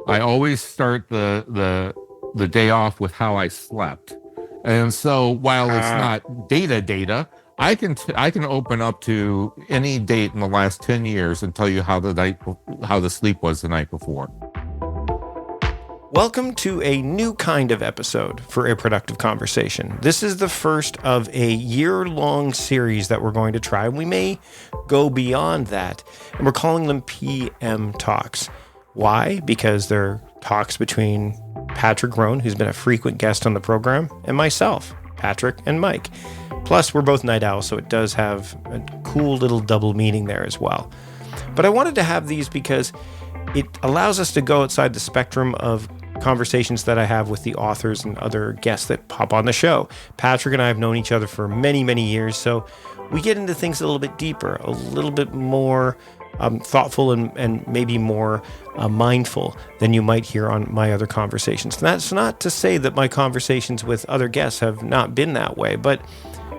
I always start the day off with how I slept. And so while it's not data, I can open up to any date in the last 10 years and tell you how the sleep was the night before. Welcome to a new kind of episode for A Productive Conversation. This is the first of a year-long series that we're going to try. We may go beyond that, and we're calling them PM Talks. Why? Because they're talks between Patrick Rhone, who's been a frequent guest on the program, and myself, Patrick and Mike. Plus, we're both night owls, so it does have a cool little double meaning there as well. But I wanted to have these because it allows us to go outside the spectrum of conversations that I have with the authors and other guests that pop on the show. Patrick and I have known each other for many, many years, so we get into things a little bit deeper, a little bit more thoughtful and maybe more mindful than you might hear on my other conversations. And that's not to say that my conversations with other guests have not been that way, but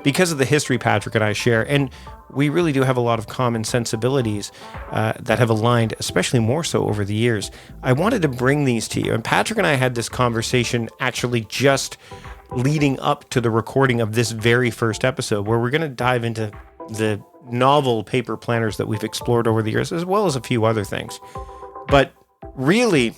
because of the history Patrick and I share, and we really do have a lot of common sensibilities that have aligned, especially more so over the years, I wanted to bring these to you. And Patrick and I had this conversation actually just leading up to the recording of this very first episode, where we're going to dive into the novel paper planners that we've explored over the years, as well as a few other things. But really,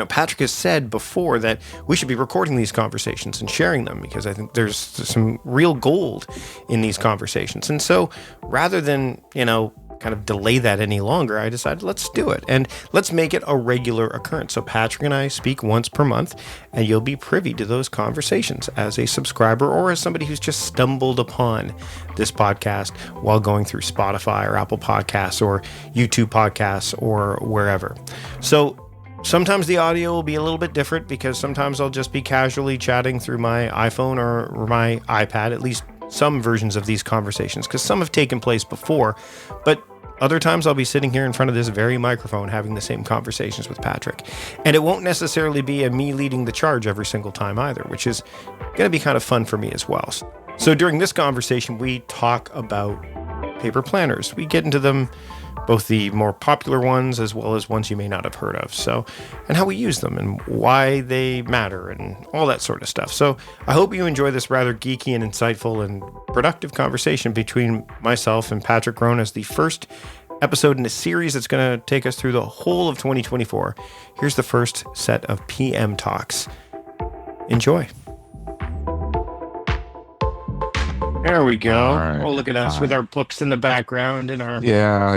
Patrick has said before that we should be recording these conversations and sharing them, because I think there's some real gold in these conversations. And so rather than, kind of delay that any longer, I decided let's do it, and let's make it a regular occurrence. So Patrick and I speak once per month, and you'll be privy to those conversations as a subscriber or as somebody who's just stumbled upon this podcast while going through Spotify or Apple Podcasts or YouTube Podcasts or wherever. So sometimes the audio will be a little bit different, because sometimes I'll just be casually chatting through my iPhone or my iPad, at least some versions of these conversations, because some have taken place before, but other times I'll be sitting here in front of this very microphone having the same conversations with Patrick. And it won't necessarily be a me leading the charge every single time either, which is going to be kind of fun for me as well. So during this conversation, we talk about paper planners. We get into them, both the more popular ones as well as ones you may not have heard of. So, and how we use them and why they matter and all that sort of stuff. So I hope you enjoy this rather geeky and insightful and productive conversation between myself and Patrick Rhone as the first episode in a series that's going to take us through the whole of 2024. Here's the first set of PM Talks. Enjoy. There we go. Right. Oh, look at us with our books in the background and our... Yeah,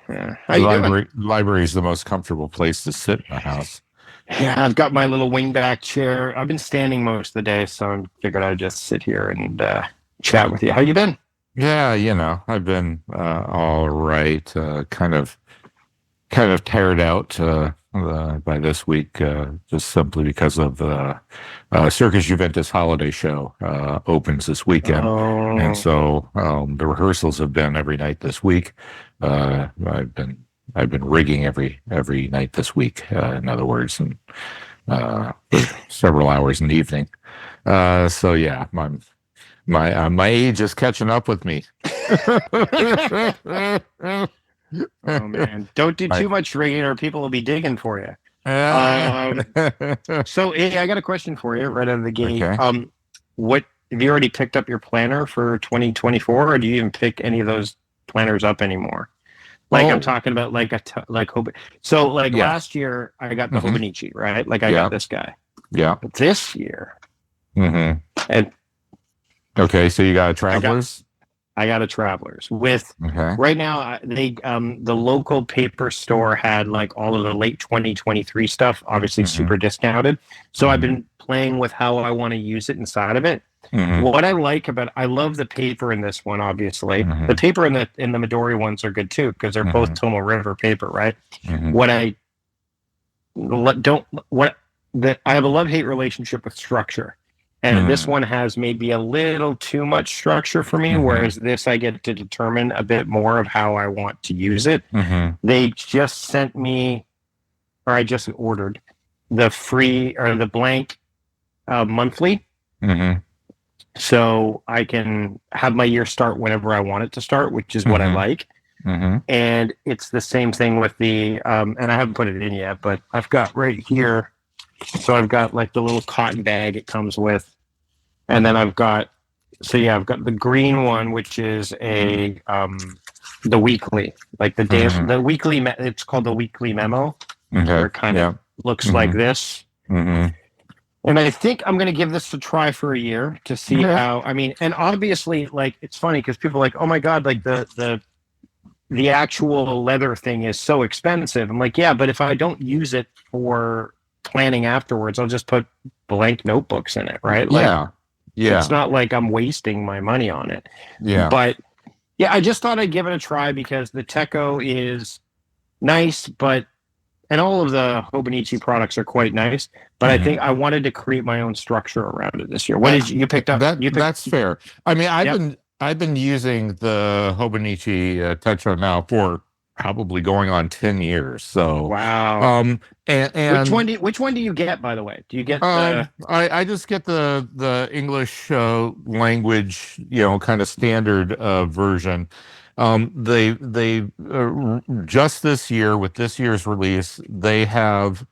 Yeah. How you doing? Library is the most comfortable place to sit in the house. Yeah, I've got my little wingback chair. I've been standing most of the day, so I figured I'd just sit here and chat with you. How you been? Yeah, I've been all right. Kind of tired out by this week, just simply because of the Circus Juventus holiday show opens this weekend, and so the rehearsals have been every night this week. I've been rigging every night this week. In other words, and several hours in the evening. So yeah, my age is catching up with me. Oh man, don't do too much rigging or people will be digging for you. So hey, I got a question for you right out of the gate. Okay. What have you already picked up your planner for 2024, or do you even pick any of those planners up anymore? I'm talking about last year I got the Hobonichi, right? I got this guy. Yeah. But this year, and okay, so you got a Travelers. I got a Travelers with right now. They the local paper store had all of the late 2023 stuff, obviously super discounted. So I've been playing with how I want to use it inside of it. What I like about I love the paper in this one. Obviously, the paper in the Midori ones are good too, because they're both Tomo River paper, right? I have a love-hate relationship with structure. And this one has maybe a little too much structure for me, whereas this I get to determine a bit more of how I want to use it. They just sent me, or I just ordered, the free or the blank monthly. So I can have my year start whenever I want it to start, which is what I like. Mm-hmm. And it's the same thing with the, and I haven't put it in yet, but I've got right here. So I've got like the little cotton bag it comes with. And then I've got, I've got the green one, which is the weekly, like the weekly, it's called the weekly memo, where Okay. it kind Yeah. of looks like this. Mm-hmm. And I think I'm going to give this a try for a year to see Yeah. how, I mean, and obviously, like, it's funny because people are like, oh my God, like the actual leather thing is so expensive. I'm like, yeah, but if I don't use it for planning afterwards, I'll just put blank notebooks in it, right? Like, Yeah. it's Yeah. not like I'm wasting my money on it. Yeah. But yeah, I just thought I'd give it a try because the Techo is nice, but and all of the Hobonichi products are quite nice. But I think I wanted to create my own structure around it this year. What did you picked up? That's fair. I mean, Yep. I've been using the Hobonichi Techo now for probably going on 10 years. So, Wow. and Which one do you get, by the way? Do you get I just get the English language, kind of standard version. They just this year with this year's release, they have.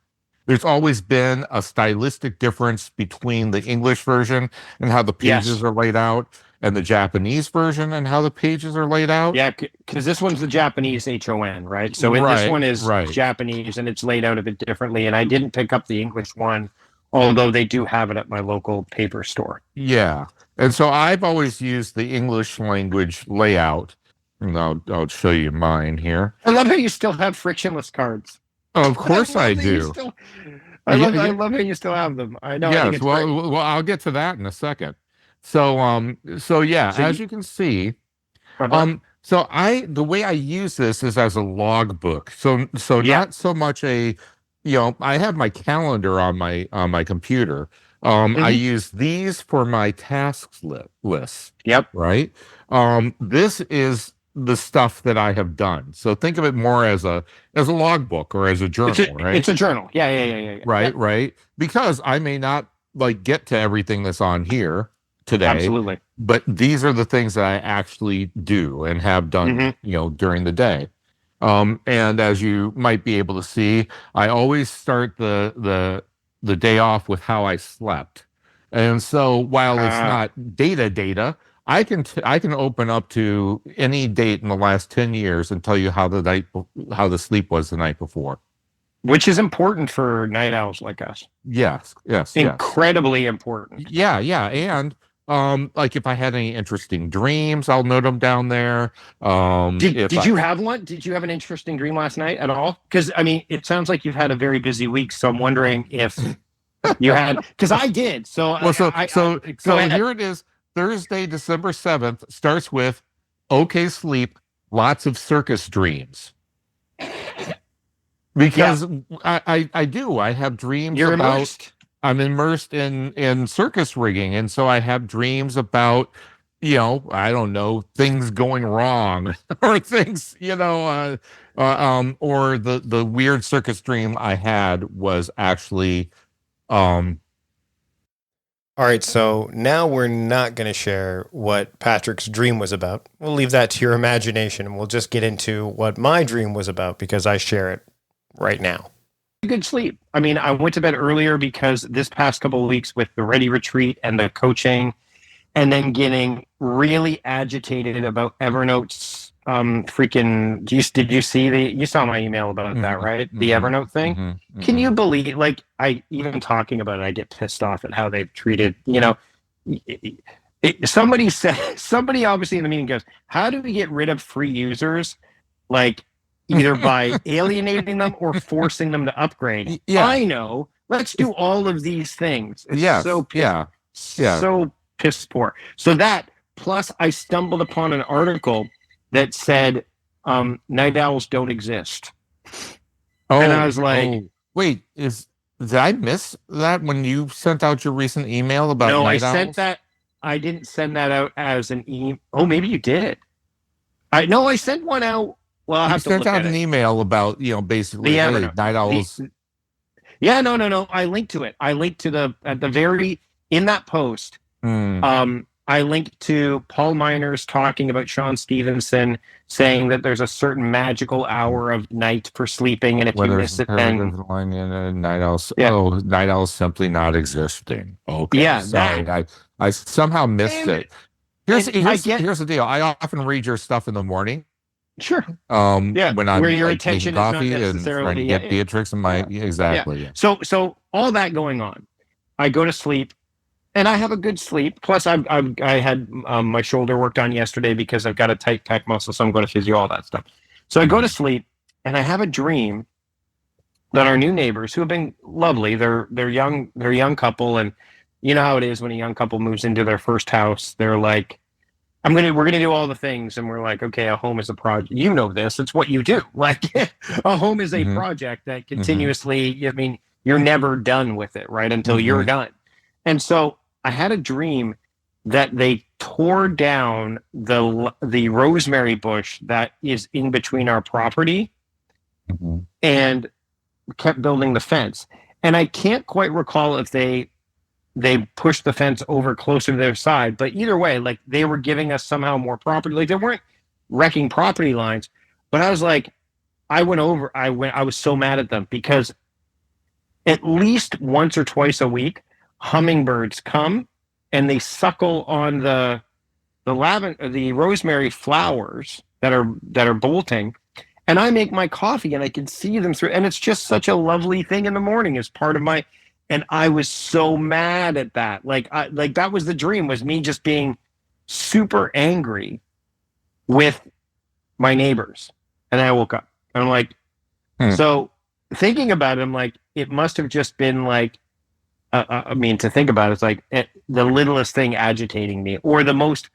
There's always been a stylistic difference between the English version and how the pages yes. are laid out, and the Japanese version and how the pages are laid out. Yeah, because this one's the Japanese HON, right? So this one is Right. Japanese and it's laid out a bit differently. And I didn't pick up the English one, although they do have it at my local paper store. Yeah. And so I've always used the English language layout. And I'll show you mine here. I love how you still have frictionless cards. Of course I do. I love how you still have them. I know. Yes. I think it's well, I'll get to that in a second. So, as you can see, so the way I use this is as a logbook. So not so much I have my calendar on my computer. I use these for my tasks list. Yep. Right. This is the stuff that I have done. So think of it more as a logbook or as a journal, right? It's a journal. Yeah. Right. Because I may not get to everything that's on here today. Absolutely. But these are the things that I actually do and have done, during the day. And as you might be able to see, I always start the day off with how I slept. And so while it's not data, I can open up to any date in the last 10 years and tell you how the sleep was the night before. Which is important for night owls like us. Yes. Incredibly important. Yeah. And like if I had any interesting dreams, I'll note them down there. Did you have one? Did you have an interesting dream last night at all? Because I mean, it sounds like you've had a very busy week. So I'm wondering if you had, because I did. So here it is. Thursday, December 7th starts with okay sleep, lots of circus dreams. Because I do. I have dreams You're about immersed. I'm immersed in circus rigging, and so I have dreams about I don't know, things going wrong or things or the weird circus dream I had was actually All right, so now we're not going to share what Patrick's dream was about. We'll leave that to your imagination, and we'll just get into what my dream was about because I share it right now. Good sleep. I mean, I went to bed earlier because this past couple of weeks with the Ready Retreat and the coaching, and then getting really agitated about Evernote's did you see you saw my email about that, right? The Evernote thing. Can you believe, like, I even talking about it, I get pissed off at how they've treated, somebody obviously in the meeting goes, how do we get rid of free users? Like either by alienating them or forcing them to upgrade. Yeah. I know. Let's do all of these things. It's so piss poor. So that, plus I stumbled upon an article that said night owls don't exist. And I was like, wait, did I miss that when you sent out your recent email about night owls? Sent that. I didn't send that out as an email. Oh, maybe you did. I sent one out. Well, I sent out an email about, basically night owls. No. I linked to it. I linked to in that post. I linked to Paul Miners talking about Sean Stevenson saying that there's a certain magical hour of night for sleeping, and if you Whether miss it's it, then line in a night owls. yeah, Oh, night owls simply not existing. Okay, yeah, sorry, that. I somehow missed And, it. Here's and I here's get here's the deal. I often read your stuff in the morning. sure, yeah, When where I'm your like making attention is not coffee and trying to necessarily get Beatrix in my yeah, yeah. exactly. Yeah. So all that going on, I go to sleep. And I have a good sleep. Plus, I had my shoulder worked on yesterday because I've got a tight pec muscle, so I'm going to physio, all that stuff. So I go to sleep, and I have a dream that our new neighbors, who have been lovely, they're young couple, and you know how it is when a young couple moves into their first house. They're like, we're gonna do all the things, and we're like, okay, a home is a project. You know this; it's what you do. Like a home is a Mm-hmm. project that Mm-hmm. continuously. I mean, you're never done with it, right? Until you're done. And so I had a dream that they tore down the rosemary bush that is in between our property Mm-hmm. and kept building the fence. And I can't quite recall if they pushed the fence over closer to their side, but either way, like they were giving us somehow more property. Like they weren't wrecking property lines, but I was like, I was so mad at them because at least once or twice a week, hummingbirds come and they suckle on the rosemary flowers that are bolting, and I make my coffee and I can see them through, and it's just such a lovely thing in the morning as part of my. And I was so mad at that. Like that was the dream, was me just being super angry with my neighbors, and then I woke up and I'm like, so thinking about it, I'm like, it must have just been like. I mean, to think about it, it's like the littlest thing agitating me, or the most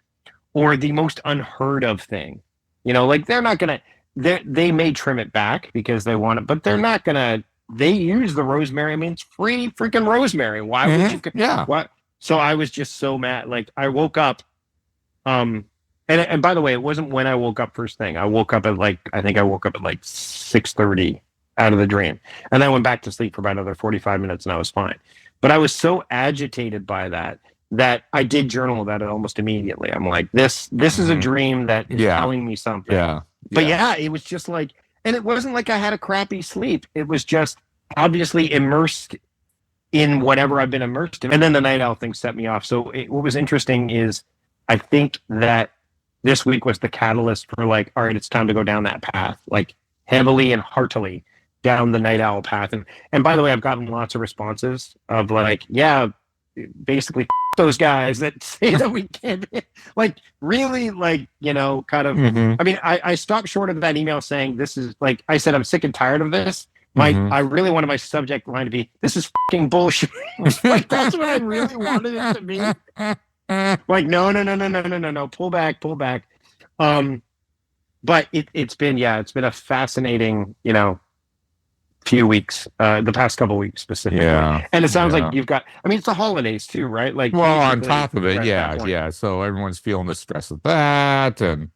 unheard of thing. You know, like they're not gonna. They may trim it back because they want it, but they're not gonna. They use the rosemary. I mean, it's free freaking rosemary. Why would you? Yeah. What? So I was just so mad. Like I woke up. And by the way, it wasn't when I woke up first thing. I woke up at I think I woke up at 6:30 out of the dream, and then I went back to sleep for about another 45 minutes, and I was fine. But I was so agitated by that I did journal about it almost immediately. I'm like, this is a dream that is telling me something. Yeah. But yeah, it was just like, and it wasn't like I had a crappy sleep. It was just obviously immersed in whatever I've been immersed in. And then the night owl thing set me off. So what was interesting is I think that this week was the catalyst for all right, it's time to go down that path, heavily and heartily down the night owl path. And by the way, I've gotten lots of responses of yeah, basically those guys that say that we can't really kind of I mean, I stopped short of that email saying this is I said, I'm sick and tired of this. I really wanted my subject line to be, this is fucking bullshit. That's what I really wanted it to be. No, pull back. But it's been a fascinating, few weeks, the past couple of weeks specifically. Yeah. And it sounds like you've got, I mean, it's the holidays too, right? Well, on top of it, yeah. So everyone's feeling the stress of that, and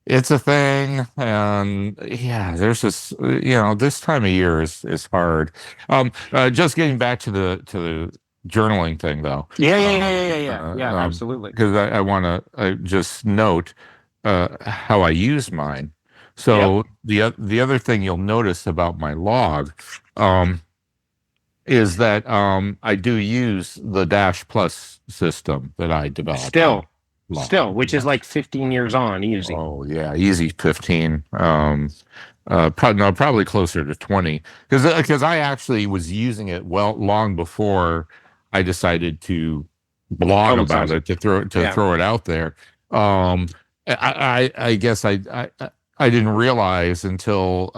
it's a thing. And yeah, there's this, this time of year is hard. Just getting back to the journaling thing though. Yeah, absolutely. Because I want to just note how I use mine. So the other thing you'll notice about my log is that I do use the Dash Plus system that I developed. Still, which is 15 years on, easy. Oh yeah, easy 15. Probably closer to 20, because I actually was using it long before I decided to blog about it, to throw it out there. I guess I didn't realize until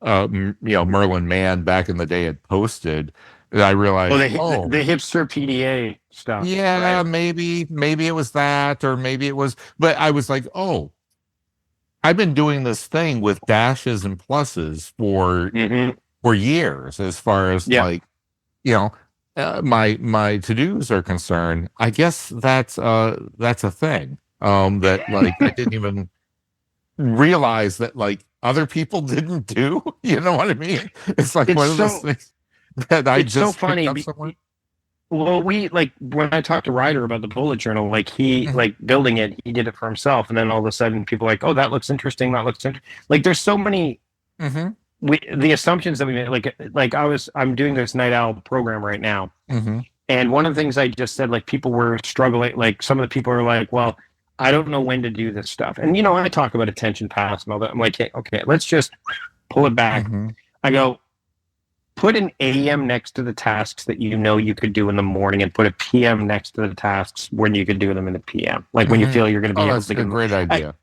Merlin Mann back in the day had posted that I realized the hipster PDA stuff. Yeah, right? maybe it was that, or maybe it was, but I was like, oh, I've been doing this thing with dashes and pluses for years, as far as my to-dos are concerned. I guess that's a thing that I didn't even realize that other people didn't do. You know what I mean? It's one of those things that I just so funny. Well, we like when I talked to Ryder about the bullet journal, like he like building it, he did it for himself, and then all of a sudden people are like, oh, that looks interesting, that looks interesting. Like there's so many Mm-hmm. the assumptions that we made. Like I'm doing this night owl program right now, Mm-hmm. and one of the things I just said, like people were struggling, like some of the people are like, well, I don't know when to do this stuff, and I talk about attention paths and all that. I'm like, hey, okay, let's just pull it back. Mm-hmm. I go, put an AM next to the tasks that you could do in the morning, and put a PM next to the tasks when you could do them in the PM. Like when you feel you're going to be able That's to a get great idea.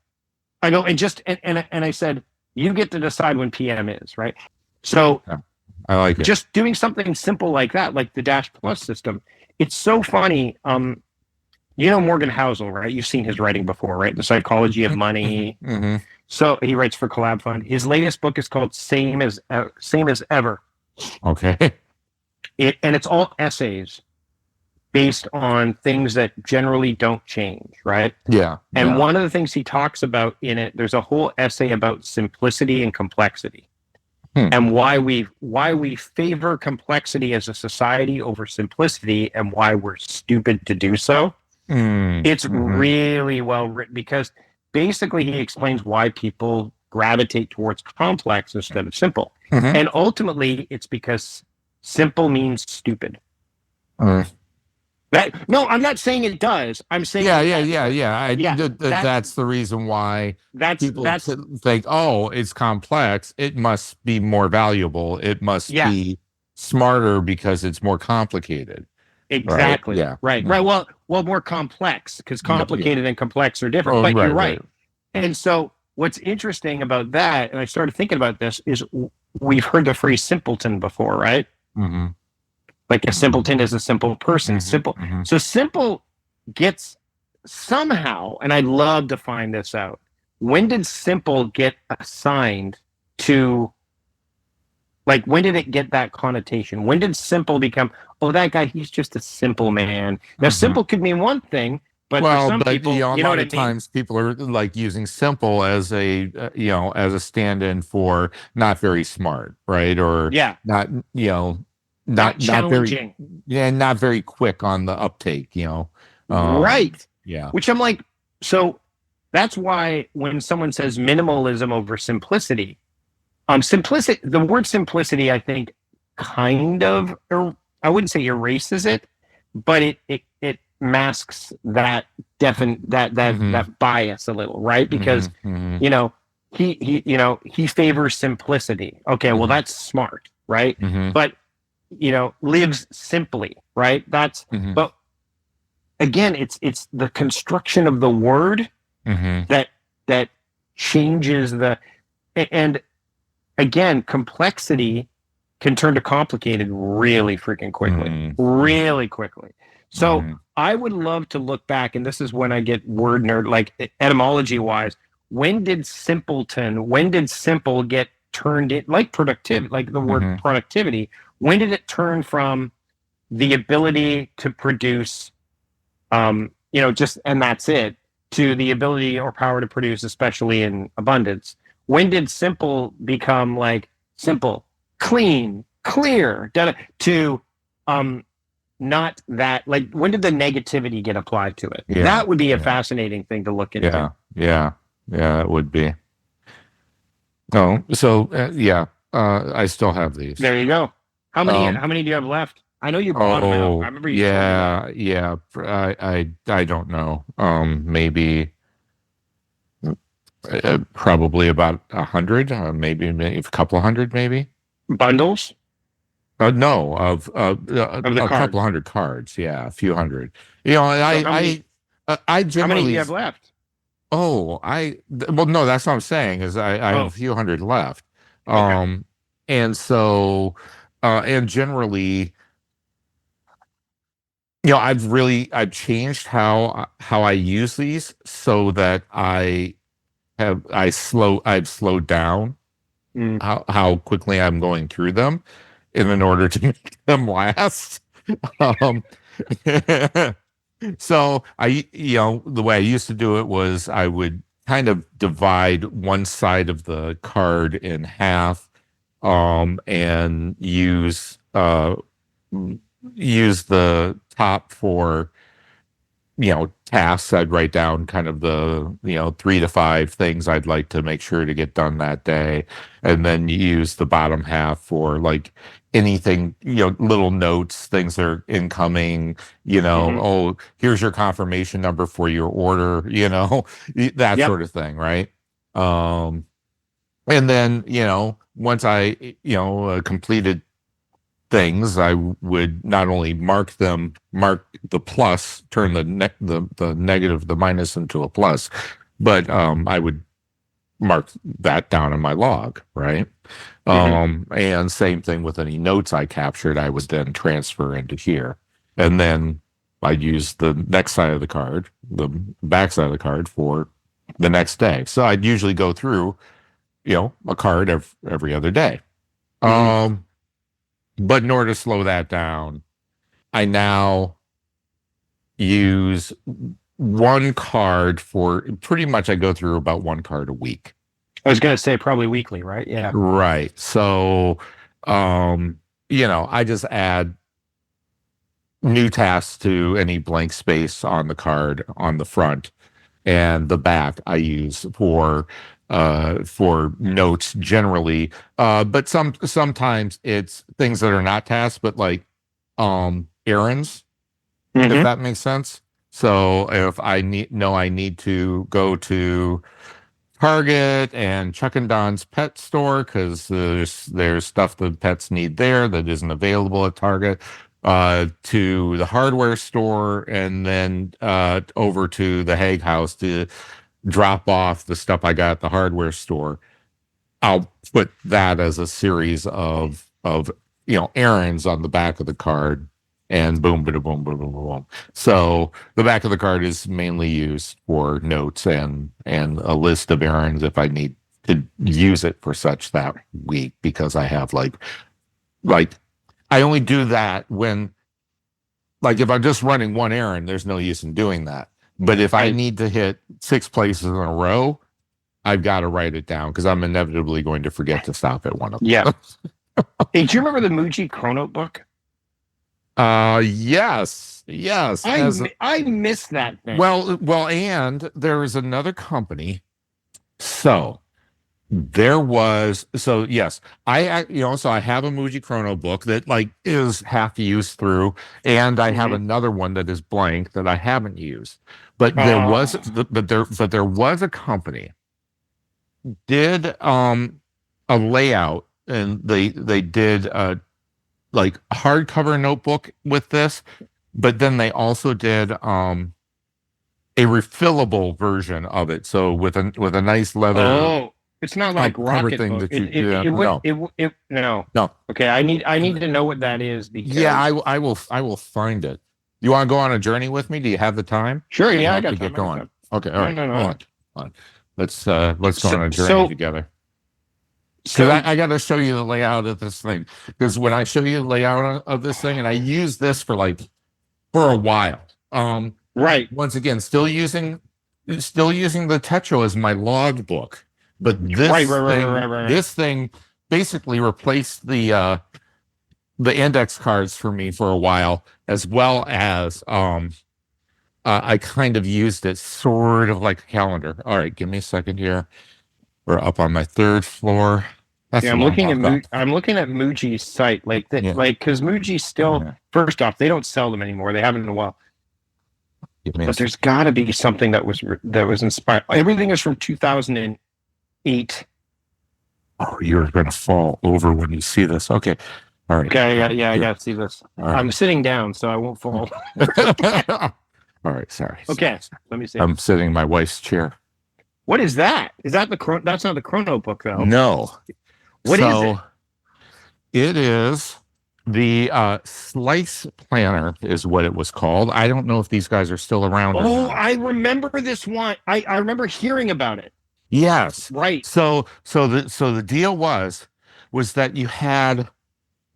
I go and I said, you get to decide when PM is, right? So Yeah, I like it. just doing something simple like that, like the Dash Plus system. It's so funny. Morgan Housel, right? You've seen his writing before, right? The Psychology of Money. Mm-hmm. So he writes for Collab Fund. His latest book is called Same as Ever. Okay. And it's all essays based on things that generally don't change, right? Yeah. And one of the things he talks about in it, there's a whole essay about simplicity and complexity. And why we favor complexity as a society over simplicity, and why we're stupid to do so. It's really well written, because basically he explains why people gravitate towards complex instead of simple. And ultimately it's because simple means stupid. No, I'm not saying it does. I'm saying that's the reason why people think, oh, it's complex. It must be more valuable. It must be smarter because it's more complicated. Exactly. Right. Yeah. Right. Well, more complex, because complicated and complex are different. But you're right. And so what's interesting about that, and I started thinking about this, is we've heard the phrase simpleton before, right? Mm-hmm. Like a simpleton is a simple person. Simple. So simple gets somehow, and I'd love to find this out. When did simple get assigned to, like, when did it get that connotation? When did simple become, oh, that guy, he's just a simple man? Now, simple could mean one thing, but for some people, a lot of times people are like using simple as a, as a stand-in for not very smart, right? Or not, not challenging. Not very quick on the uptake, right. Yeah. Which I'm like, so that's why when someone says minimalism over simplicity, the word simplicity, I think, kind of, I wouldn't say erases it, but it masks that that bias a little, right? Because he favors simplicity. Okay, well, that's smart, right? But lives simply, right? That's but again, it's the construction of the word that changes the, and again, complexity can turn to complicated really freaking quickly, really quickly. So I would love to look back, and this is when I get word nerd, like etymology wise. When did simple get turned in, like productivity, like the word productivity? When did it turn from the ability to produce, just, and that's it, to the ability or power to produce, especially in abundance? When did simple become like simple, clean, clear, to not that, like, when did the negativity get applied to it? That would be a fascinating thing to look into. Yeah, it would be. No, so I still have these. There you go. How many do you have left? I know you bought them out. I remember you. I don't know. Maybe probably about 100, maybe a couple of hundred, maybe bundles. No, of a cards. Couple of hundred cards. Yeah, a few hundred. I generally. How many do you have left? Oh, well, no, that's what I'm saying is I have a few hundred left. Okay. And so, and generally, I've changed how I use these so that I've slowed down how quickly I'm going through them in order to make them last. So the way I used to do it was I would kind of divide one side of the card in half, and use use the top for, tasks. I'd write down kind of the, 3 to 5 things I'd like to make sure to get done that day. And then you use the bottom half for like anything, little notes, things that are incoming, oh, here's your confirmation number for your order, that Yep. sort of thing, right? And then, once I, completed things, I would not only mark the plus, turn the negative, the minus into a plus, but I would mark that down in my log, right? And same thing with any notes I captured, I would then transfer into here. And then I'd use the next side of the card, the back side of the card for the next day. So I'd usually go through, a card every other day. But in order to slow that down, I now use one card for pretty much, I go through about one card a week. I was going to say probably weekly, right? Yeah. Right. So, I just add new tasks to any blank space on the card on the front, and the back I use for notes generally. But sometimes it's things that are not tasks, but like errands, if that makes sense. So if I need to go to Target and Chuck and Don's pet store because there's stuff that pets need there that isn't available at Target, to the hardware store, and then over to the Hague House to drop off the stuff I got at the hardware store. I'll put that as a series of errands on the back of the card, and boom, boom, boom, boom, boom, boom. So the back of the card is mainly used for notes and a list of errands if I need to use it for such that week, because I have like I only do that when, like, if I'm just running one errand, there's no use in doing that. But if I need to hit 6 places in a row, I've got to write it down because I'm inevitably going to forget to stop at one of them. Yeah. Hey, do you remember the Muji Chrono book? Yes. I missed that thing. Well, and there is another company. So yes, I have a Muji Chrono book that like is half used through, and I have another one that is blank that I haven't used. But there was a company did a layout, and they did like a hardcover notebook with this, but then they also did a refillable version of it. So with a nice leather. Oh, it's not like Rocket thing book. that no. Okay, I need to know what that is, because I will find it. You want to go on a journey with me? Do you have the time? Sure, yeah, I got to time. get going. Okay, all right. No. Hold on. Let's go on a journey together. Because I got to show you the layout of this thing. Because when I show you the layout of this thing, and I use this for a while. Right. Once again, still using the Techo as my log book, but this thing basically replaced the index cards for me for a while, as well as I kind of used it sort of like a calendar. All right, give me a second here. We're up on my 3rd floor. I'm looking at Muji's site, because Muji still, first off, they don't sell them anymore. They haven't in a while. But there's got to be something that was inspired. Everything is from 2008. Oh, you're going to fall over when you see this. Okay. All right. Okay, I got to see this. Right. I'm sitting down, so I won't fall. All right, sorry. Okay, let me see. I'm sitting in my wife's chair. What is that? Is that that's not the Chrono book, though? No. What is it? It is the Slice Planner is what it was called. I don't know if these guys are still around. Oh, I remember this one. I remember hearing about it. Yes. Right. So the deal was that you had,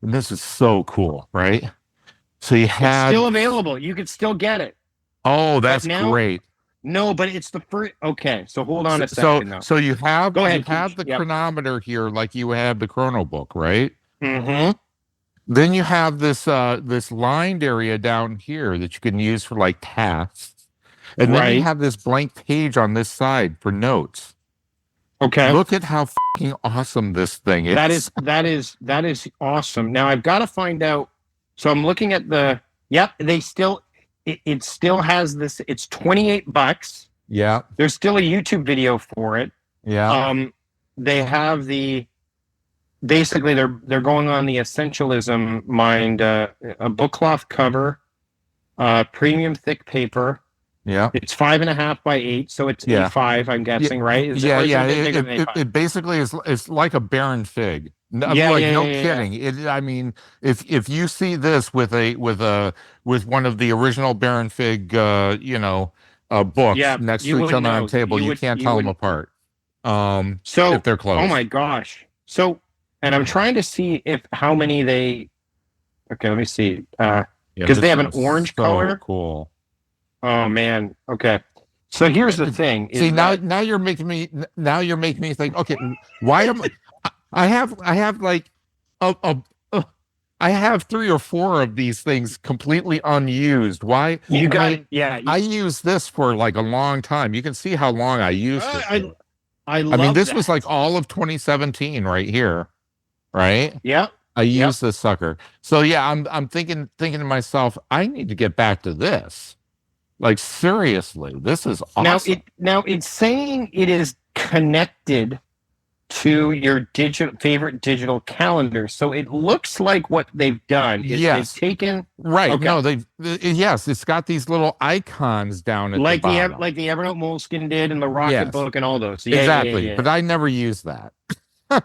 and this is so cool, right? So you had, it's still available. You could still get it. Oh, that's great. No, but it's the first. Okay, so hold on a second. So you have, go ahead. You have the chronometer here, like you have the Chrono book, right? Mm-hmm. Then you have this lined area down here that you can use for like tasks. And then you Right. have this blank page on this side for notes. Okay. Look at how fucking awesome this thing That is. is that is awesome. Now I've got to find out. So I'm looking at the. Yep, they still. It still has this. It's $28. Yeah, There's still a YouTube video for it. yeah, They have the. Basically, they're going on the essentialism mind. A book cloth cover, premium thick paper. yeah. It's 5.5 by 8, so it's Yeah. A5. I'm guessing, right? Is Yeah, or is yeah. it a bit bigger than A5? It basically is. It's like a barren fig. No, Yeah, like yeah, no yeah, yeah, kidding. It. I mean, if you see this with one of the original barren fig, books yeah. next You to each wouldn't other on know. a table, you can't You tell them would. apart. So, If they're oh close. my gosh. So, and I'm trying to see if how many they. Okay, let me see. Yeah, Because they this have an is orange so color. cool. Oh man. Okay. So here's the thing: See is that now you're making me think. Okay, why am I have like a I have 3 or 4 of these things completely unused. Why? you I got mean, it? Yeah. I used this for like a long time. You can see how long I used it I for. I I mean, love this was that. like all of 2017 right here, right? Yeah. I Yep. used this sucker. So yeah, I'm thinking to myself, I need to get back to this. Like seriously, this is awesome. Now it's saying it is connected to your favorite digital calendar. So it looks like what they've done is they've Yes. taken Right. okay, No, yes, it's got these little icons down at the bottom. like the Evernote Moleskine did and the Rocket Yes, Book and all those. exactly. Yeah. But I never use that. No.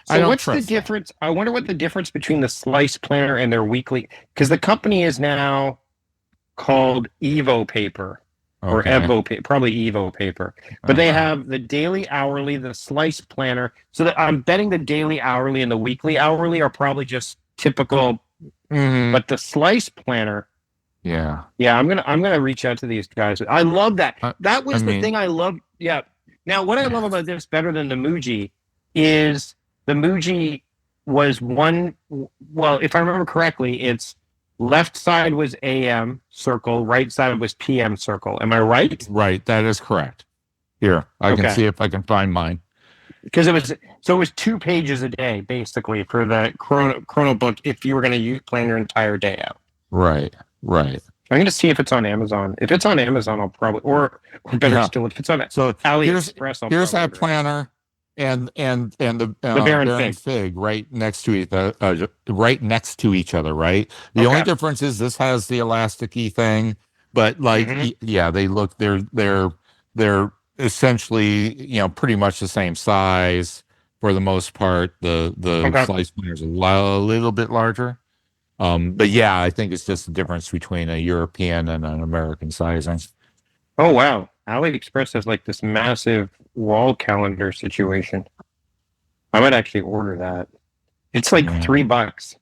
I So don't what's the trust that. difference? I wonder what the difference between the Slice Planner and their weekly because the company is now called Evo Paper or Okay. Evo Paper, probably Evo Paper. But they Uh-huh. have the daily, hourly, the Slice Planner. So that I'm betting the daily, hourly, and the weekly, hourly are probably just typical. Mhm. But the Slice Planner, Yeah. yeah, I'm gonna reach out to these guys. I love that. That was I the mean, thing I loved. Yeah. Now, what I love about this better than the Muji is the Muji was one. Well, if I remember correctly, it's left side was AM circle, right side was PM circle. Am I right? right. That is correct. Here, I can Okay. see if I can find mine. Because it was 2 pages a day basically for the chrono book if you were going to plan your entire day out. Right. Right. I'm going to see if it's on Amazon. If it's on Amazon, I'll probably or better Yeah. still, if it's on So AliExpress, I'll here's probably that planner and the Baron Baron Fig. Fig right next to each other, right? The only Okay. difference is this has the elasticy thing, but like Mhm. yeah, they're essentially pretty much the same size for the most part. The Okay. slice planner is a little bit larger. But yeah, I think it's just the difference between a European and an American sizing. Oh wow, AliExpress has like this massive wall calendar situation. I might actually order that. It's like Yeah. $3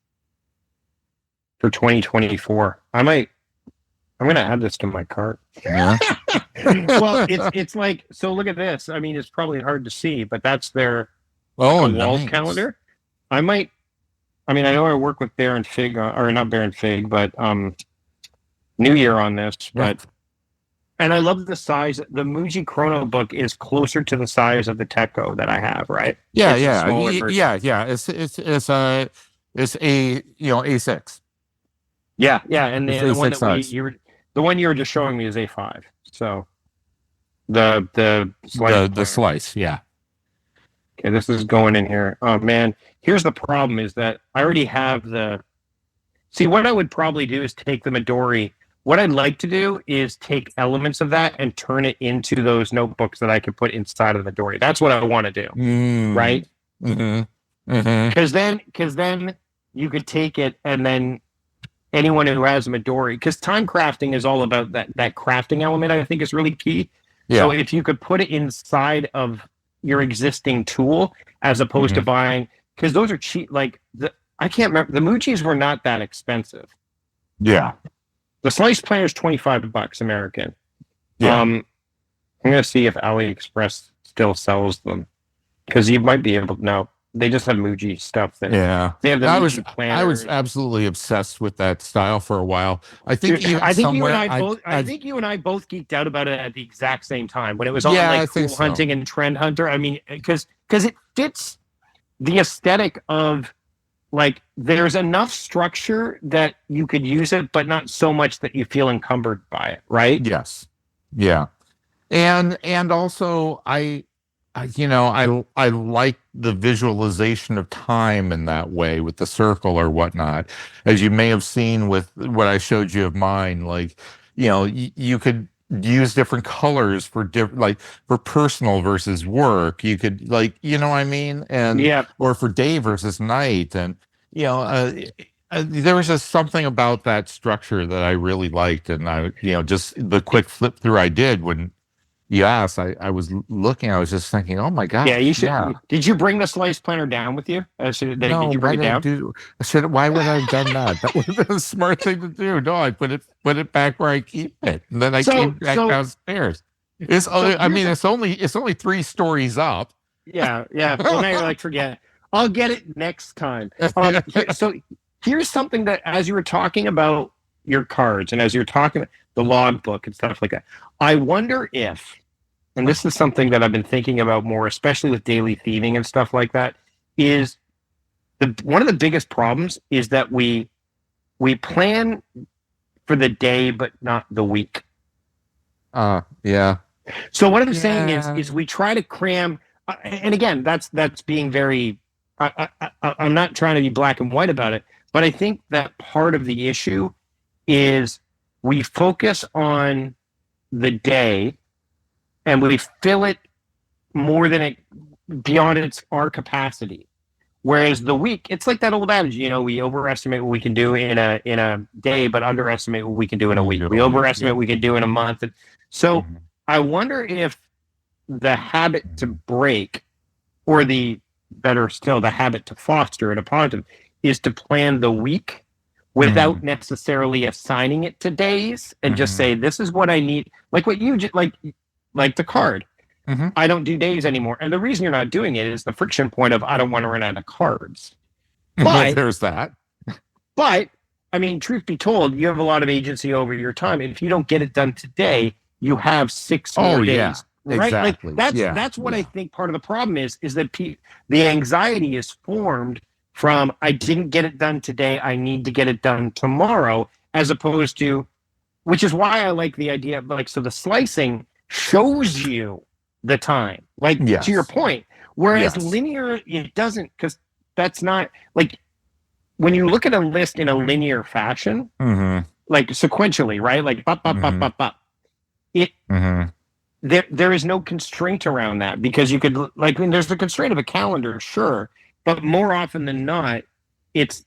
for 2024. I'm gonna add this to my cart. Yeah. Well, it's like so. Look at this. I mean, it's probably hard to see, but that's their Oh, a wall nice. calendar. I might. I mean, I know I work with Baron Fig, or not Baron Fig, but New Year on this. Yeah. But and I love the size. The Muji Chrono book is closer to the size of the Techo that I have. Right? Yeah, It's a yeah, smaller version. yeah. It's a A6. Yeah, and It's the one A6 that size. the one you were just showing me is A5. So the slice The slice, yeah. Okay, this is going in here. Oh man, here's the problem: is that I already have the. See, what I would probably do is take the Midori. What I'd like to do is take elements of that and turn it into those notebooks that I could put inside of the Midori. That's what I want to do, right? Mm-hmm. Mm-hmm. Because then you could take it and then anyone who has a Midori, because time crafting is all about that crafting element. I think is really key. Yeah. So if you could put it inside of your existing tool as opposed to buying, because those are cheap. Like I can't remember, the Mujis were not that expensive. Yeah. The slice planner is $25 American. Yeah. I'm gonna see if AliExpress still sells them because you might be able to know. They just have Muji stuff that Yeah. they have the I Muji I was planners. absolutely obsessed with that style for a while. I think Dude, even I think you and somewhere I both. I think you and I both geeked out about it at the exact same time when it was on yeah, like I think Cool so. Hunting and Trend Hunter. I mean, because it fits the aesthetic of like there's enough structure that you could use it, but not so much that you feel encumbered by it, right? Yes. Yeah. And also I like the visualization of time in that way with the circle or whatnot. As you may have seen with what I showed you of mine, like, you could use different colors for different, like for personal versus work. You could like, you know what I mean? And, Yeah, or for day versus night. And, you know, uh, there was just something about that structure that I really liked. And just the quick flip through I did when, yes, I was looking, I was just thinking, oh my yeah. gosh, You should. yeah. Did you bring the slice planner down with you? Did No, you bring why it did I down? do I said, why would I have done that? That would have been a smart thing to do. No, I put it back where I keep it. And then I So came back so downstairs. so I here's mean, a it's only 3 stories up. yeah. Well, now you're like, forget it. I'll get it next time. So here's something that, as you were talking about your cards and as you're talking about the logbook and stuff like that, I wonder if, and this is something that I've been thinking about more, especially with daily thieving and stuff like that, is one of the biggest problems is that we plan for the day but not the week. Yeah. So what I'm saying Yeah. is we try to cram, and again, that's being very. I'm not trying to be black and white about it, but I think that part of the issue is we focus on the day and we fill it more than it beyond our capacity. Whereas the week, it's like that old adage, we overestimate what we can do in a day, but underestimate what we can do in a week. We overestimate what we can do in a month. And so Mhm. I wonder if the habit to break, or the better still, the habit to foster in a positive, is to plan the week without necessarily assigning it to days and just Mhm. say, this is what I need. Like what you just like the card. Mhm. I don't do days anymore. And the reason you're not doing it is the friction point of I don't want to run out of cards. But There's that. but I mean, truth be told, you have a lot of agency over your time. If you don't get it done today, you have 6 Oh more yeah, days. Right? Like exactly. that's Yeah. that's what I Yeah. think part of the problem is that the anxiety is formed from I didn't get it done today, I need to get it done tomorrow, as opposed to, which is why I like the idea of like, so the slicing shows you the time, like to your Yes. point, whereas Yes. linear, it doesn't, because that's not like when you look at a list in a linear fashion, Mm-hmm. like sequentially, right? Like bop, bop, bop, Mm-hmm. bop, bop. It Mm-hmm. there is no constraint around that, because you could, like, I mean, there's the constraint of a calendar, sure, but more often than not, it's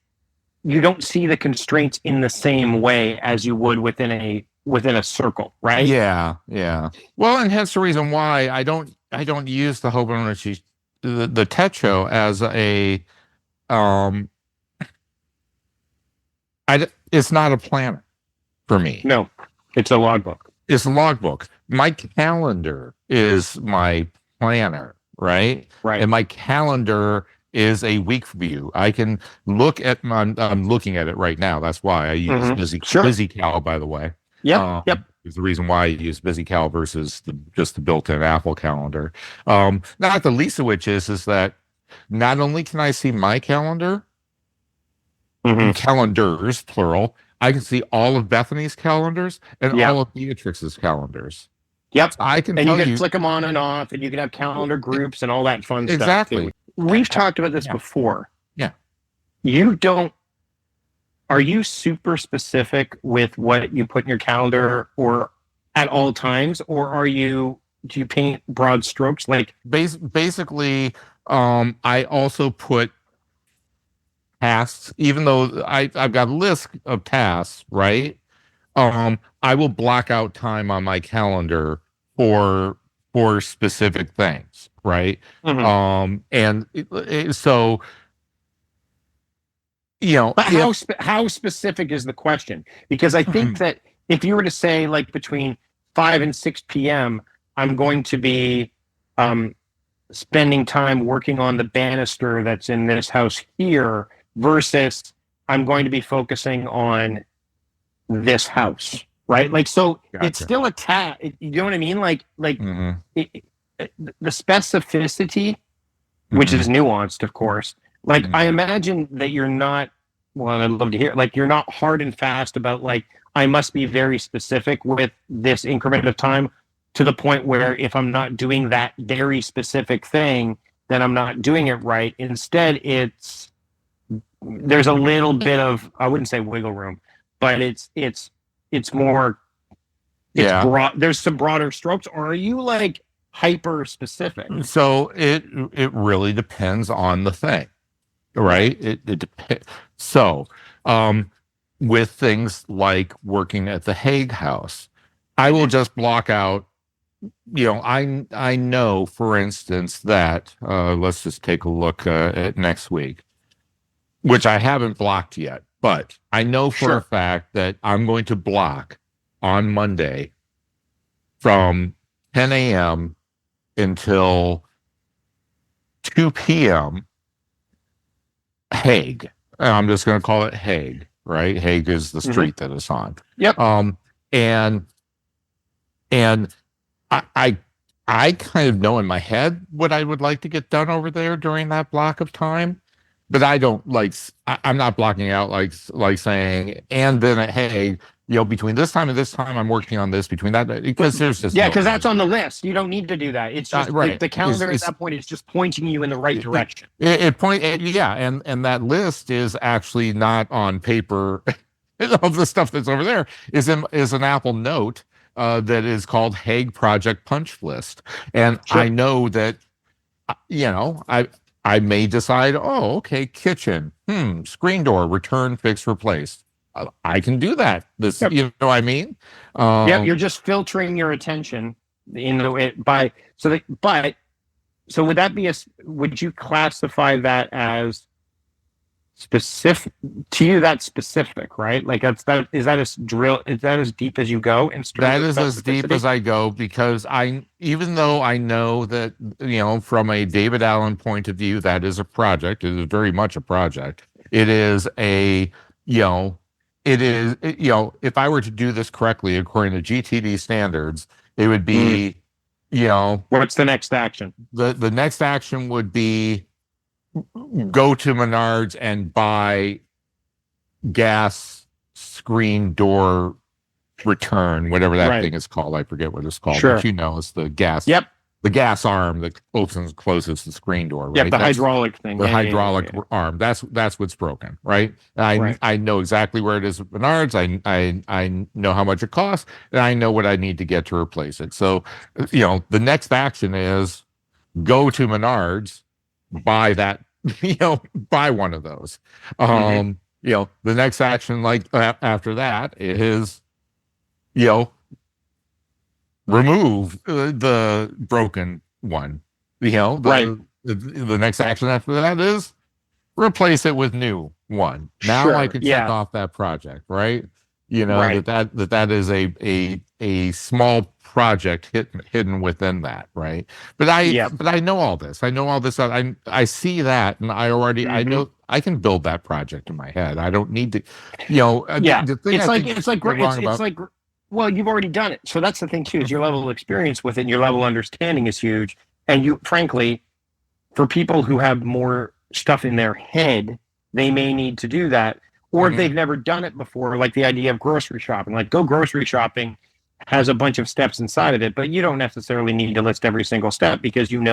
you don't see the constraints in the same way as you would within a circle, right? Yeah, yeah. Well, and hence the reason why I don't use the Hobonichi the Techo as a um it's not a planner for me. No, it's a logbook. It's a logbook. My calendar is my planner, right? Right. And my calendar is a week view. I can look at I'm looking at it right now. That's why I use Sure. BusyCal, by the way. Yep. Is the reason why I use BusyCal versus just the built-in Apple calendar. Not the least of which is that not only can I see my calendar, calendars plural, I can see all of Bethany's calendars and Yep. all of Beatrix's calendars. Yep. I can And you tell can you flick them on and off, and you can have calendar groups and all that fun stuff. exactly. Too. We've talked about this Yeah. before. Yeah. Are you super specific with what you put in your calendar or at all times, or do you paint broad strokes? Like, Basically, I also put tasks, even though I've got a list of tasks, right? I will block out time on my calendar for specific things, right? And so but how specific is the question? Because I think that if you were to say, like, between 5 and 6 p.m., I'm going to be spending time working on the banister that's in this house here versus I'm going to be focusing on this house, right? Like, so Gotcha. it's still a you know what I mean? Like Mm-hmm. the specificity, which is nuanced, of course. Like, I imagine that you're not, well, I'd love to hear, like, you're not hard and fast about, like, I must be very specific with this increment of time to the point where if I'm not doing that very specific thing, then I'm not doing it right. Instead, there's a little bit of, I wouldn't say wiggle room, but it's more, broad. There's some broader strokes. Or are you like hyper specific? So it really depends on the thing, right? It depends. So with things like working at the Hague House, I will just block out. I know, for instance, that let's just take a look at next week, which I haven't blocked yet, but I know for a fact that I'm going to block on Monday from 10 a.m. until 2 p.m. Hague. I'm just going to call it Hague, right? Hague is the street that it's on. Yep. And I kind of know in my head what I would like to get done over there during that block of time, but I don't like. I'm not blocking out like saying, and then at Hague, between this time and this time, I'm working on this. Between that, because there's just because that's on the list. You don't need to do that. It's just right. The calendar at that point is just pointing you in the right direction. And that list is actually not on paper. All the stuff that's over there is an Apple Note that is called Hague Project Punch List, and I know that I may decide, oh, okay, kitchen, screen door, return, fix, replace. I can do that. You know what I mean? You're just filtering your attention so would that be would you classify that as specific to you? That's specific, right? Like is that as deep as you go? That is as deep as I go, because even though I know that, from a David Allen point of view, that is a project. It is very much a project. It is if I were to do this correctly, according to GTD standards, it would be, what's the next action? The next action would be go to Menards and buy gas screen door return, whatever that thing is called. I forget what it's called. Sure. But it's the gas. Yep. The gas arm that opens and closes the screen door, right? Yep, the hydraulic thing. The hydraulic arm. That's what's broken, right? I know exactly where it is at Menards. I know how much it costs, and I know what I need to get to replace it. So, the next action is go to Menards, buy that, buy one of those. The next action, like after that, is, remove the broken one. The next action after that is replace it with new one. Now I can check off that project, right? That is a small project hidden within that, right? But I know all this. I know all this. I see that, and I already I know I can build that project in my head. I don't need to, it's like well, you've already done it. So that's the thing too, is your level of experience with it and your level of understanding is huge. And you, frankly, for people who have more stuff in their head, they may need to do that. Or if they've never done it before, like the idea of grocery shopping, like go grocery shopping has a bunch of steps inside of it, but you don't necessarily need to list every single step because you've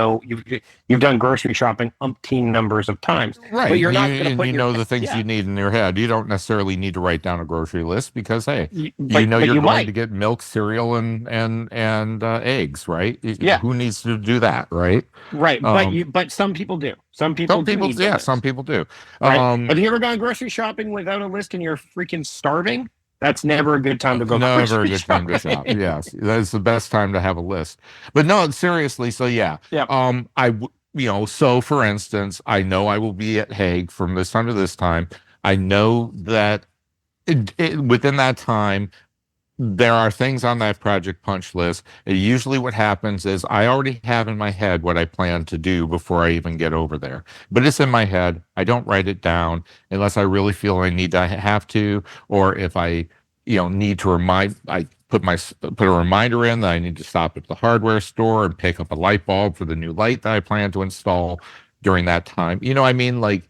done grocery shopping umpteen numbers of times. Right. But you're not going to put the things you need in your head. You don't necessarily need to write down a grocery list because, hey, you're going to get milk, cereal, and eggs, right? Yeah. Who needs to do that, right? Right. But some people do. Some people do. Some people do. Right? Have you ever gone grocery shopping without a list and you're freaking starving? That's never a good time to go. Never a good time to shop. Yes, that's the best time to have a list. But no, seriously. So yeah. So for instance, I know I will be at Hague from this time to this time. I know that within that time, there are things on that project punch list. Usually what happens is I already have in my head what I plan to do before I even get over there. But it's in my head. I don't write it down unless I really feel I need to have to, or if I, need to I put a reminder in that I need to stop at the hardware store and pick up a light bulb for the new light that I plan to install during that time. I mean, like,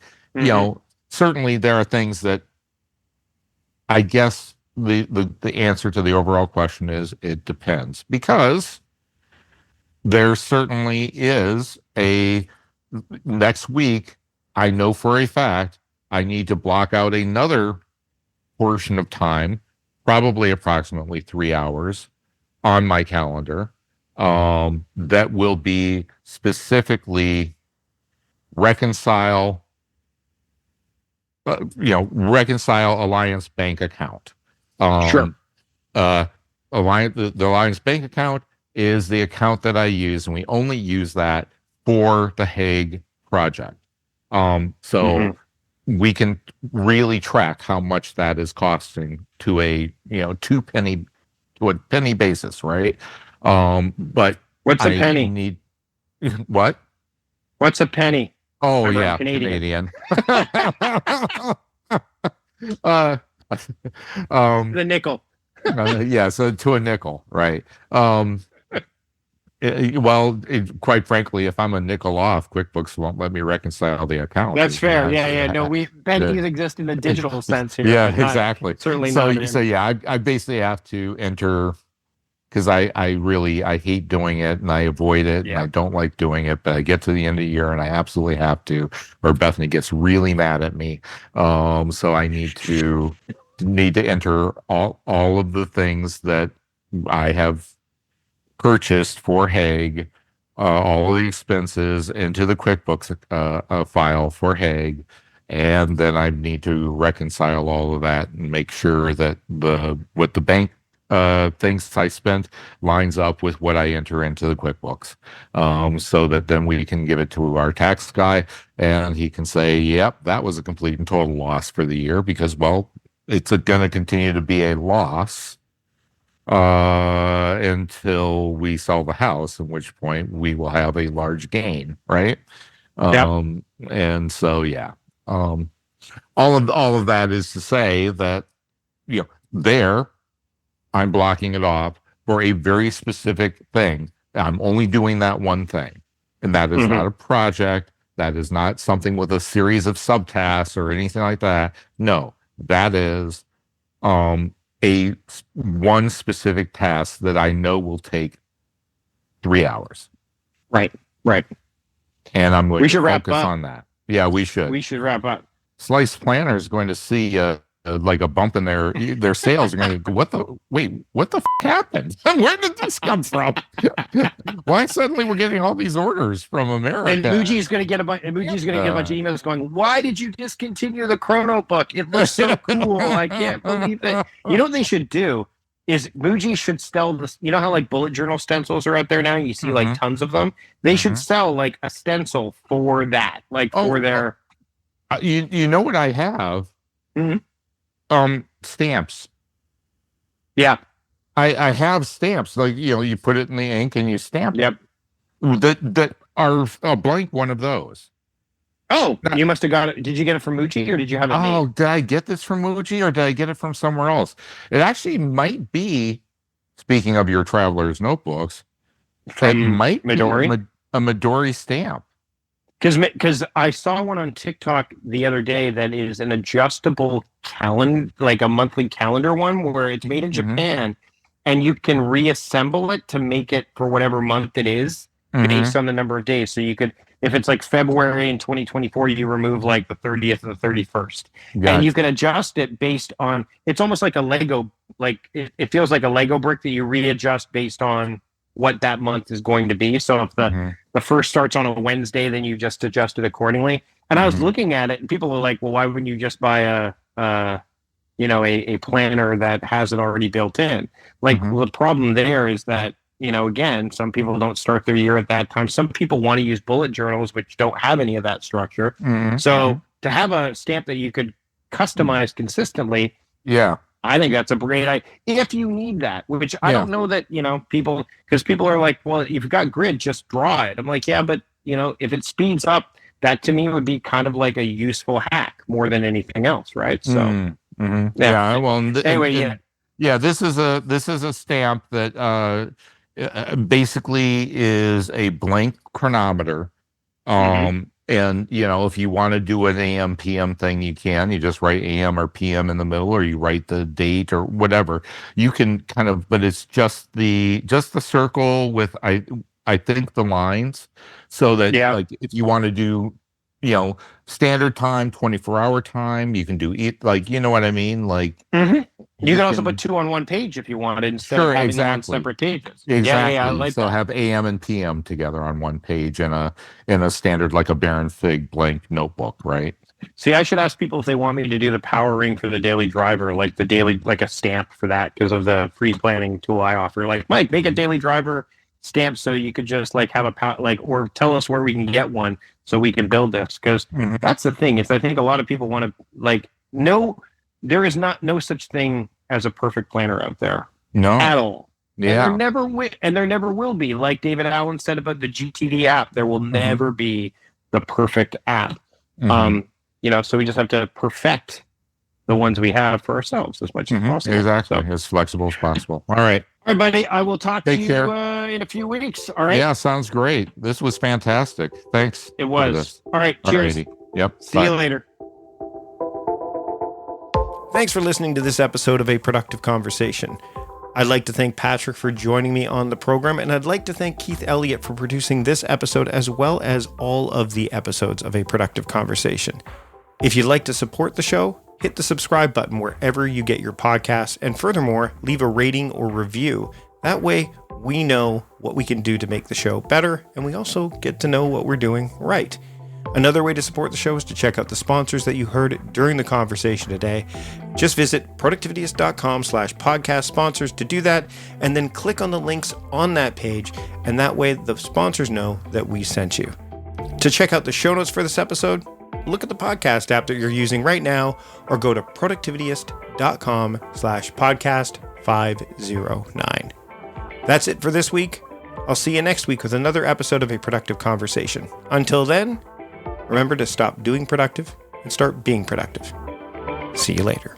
certainly there are things that I guess the answer to the overall question is it depends, because there certainly is next week, I know for a fact I need to block out another portion of time, probably approximately 3 hours on my calendar, that will be specifically reconcile Alliance bank account. Sure. The Alliance bank account is the account that I use, and we only use that for the Hague project. So we can really track how much that is costing to a penny basis, right? But what's a penny? Need what? What's a penny? Oh, I'm yeah, Canadian. The nickel. Yeah, so to a nickel, right? Quite frankly, if I'm a nickel off, QuickBooks won't let me reconcile the account. That's fair. Yeah. No, pennies exist in the digital sense here. Yeah, exactly. Certainly so, not. So yeah, I basically have to enter, because I hate doing it and I avoid it and I don't like doing it, but I get to the end of the year and I absolutely have to, or Bethany gets really mad at me. So I need to enter all of the things that I have purchased for Hague, all of the expenses into the QuickBooks file for Hague, and then I need to reconcile all of that and make sure that what the bank things I spent lines up with what I enter into the QuickBooks, so that then we can give it to our tax guy and he can say, yep, that was a complete and total loss for the year, because, well, it's going to continue to be a loss until we sell the house, at which point we will have a large gain, right? And so, yeah, all of that is to say that, there, I'm blocking it off for a very specific thing. I'm only doing that one thing, and that is not a project. That is not something with a series of subtasks or anything like that. No, that is a one specific task that I know will take 3 hours. Right. And I'm going to focus on that. Yeah, we should. We should wrap up. Slice Planner is going to see like a bump in their sales. Are going to go, what the happened? Where did this come from? Why suddenly we're getting all these orders from America? And Muji's going to get a bunch of emails going, why did you discontinue the Chrono book? It looks so cool. I can't believe it. You know what they should do is Muji should sell this. You know how like bullet journal stencils are out there now? You see like tons of them. They should sell like a stencil for that, like for their. You know what I have? Stamps. Yeah. I have stamps. Like, you put it in the ink and you stamp it. That are a blank one of those. Oh, you must have got it. Did you get it from Muji or did you have it made? Did I get this from Muji or did I get it from somewhere else? It actually might be, speaking of your traveler's notebooks, it might Midori? be a Midori stamp. Because I saw one on TikTok the other day that is an adjustable calendar, like a monthly calendar one, where it's made in Japan, and you can reassemble it to make it for whatever month it is based on the number of days. So you could, if it's like February in 2024, you remove like the 30th and the 31st, and you can adjust it based on. It's almost like a Lego, like it feels like a Lego brick that you readjust based on what that month is going to be. So if the first starts on a Wednesday, then you just adjust it accordingly. And I was looking at it and people are like, well, why wouldn't you just buy a planner that has it already built in? Like, well, the problem there is that, again, some people don't start their year at that time. Some people want to use bullet journals, which don't have any of that structure. So to have a stamp that you could customize consistently, I think that's a great idea if you need that, which I Yeah. don't know that, people, because people are like, well, if you've got grid, just draw it. I'm like, yeah, but, if it speeds up, that to me would be kind of like a useful hack more than anything else, right? So, Mhm. Yeah. Yeah. Well, anyway, yeah. yeah. This is a stamp that basically is a blank chronometer. And if you want to do an AM PM thing, you can. You just write AM or PM in the middle, or you write the date or whatever. You can kind of, but it's just the circle with I think the lines, so that Yeah. like if you want to do standard time, 24-hour time, you can do it, like, you know what I mean, like You can also put two on one page if you wanted, instead Sure, of having them on exactly. separate pages. Exactly. Yeah, I like So that. have AM and PM together on one page in a standard, like a Baron Fig blank notebook, right? See, I should ask people if they want me to do the power ring for the daily driver, like the daily, like a stamp for that, because of the free planning tool I offer. Like, Mike, make a daily driver stamp so you could just like have or tell us where we can get one so we can build this. Because that's the thing, is I think a lot of people want to there is no such thing as a perfect planner out there. No. At all. Yeah. And there never will be. Like David Allen said about the GTD app, there will never be the perfect app. So we just have to perfect the ones we have for ourselves as much as possible. Exactly. So, As flexible as possible. All right. all right, buddy. I will talk Take to you care. In a few weeks. All right. Yeah, sounds great. This was fantastic. Thanks. It for was. this. All right. Cheers. Alrighty. Yep. See you later. Thanks for listening to this episode of A Productive Conversation. I'd like to thank Patrick for joining me on the program, and I'd like to thank Keith Elliott for producing this episode, as well as all of the episodes of A Productive Conversation. If you'd like to support the show, hit the subscribe button wherever you get your podcasts, and furthermore, leave a rating or review. That way, we know what we can do to make the show better, and we also get to know what we're doing right. Another way to support the show is to check out the sponsors that you heard during the conversation today. Just visit productivityist.com/podcast sponsors to do that, and then click on the links on that page, and that way the sponsors know that we sent you. To check out the show notes for this episode, look at the podcast app that you're using right now, or go to productivityist.com/podcast509. That's it for this week. I'll see you next week with another episode of A Productive Conversation. Until then, remember to stop doing productive and start being productive. See you later.